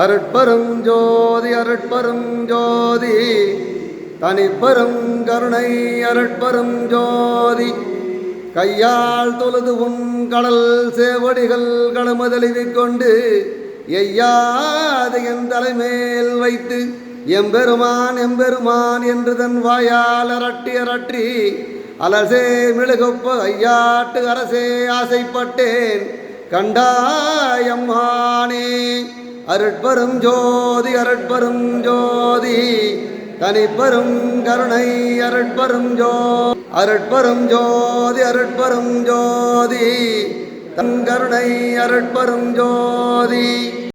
அருட்பெரும் ஜோதி அருட்பெரும் ஜோதி தனிப்பெரும் கருணை அருட்பெரும் ஜோதி கையால் தொழுது உன் கடல் சேவடிகள் கடமதளிவிக் கொண்டு எய்யாது என் தலைமேல் வைத்து எம்பெருமான் எம்பெருமான் என்று தன் வாயால் அரட்டி அலசே மிளகொப்ப ஐயாட்டு அரசே ஆசைப்பட்டேன் கண்டாயம்மானே. அருட்பெரும் ஜோதி அருட்பெரும் ஜோதி தனிப்பெரும் கருணை அருட்பெரும் ஜோதி அருட்பெரும் ஜோதி அருட்பெரும் ஜோதி தன் கருணை அருட்பெரும் ஜோதி.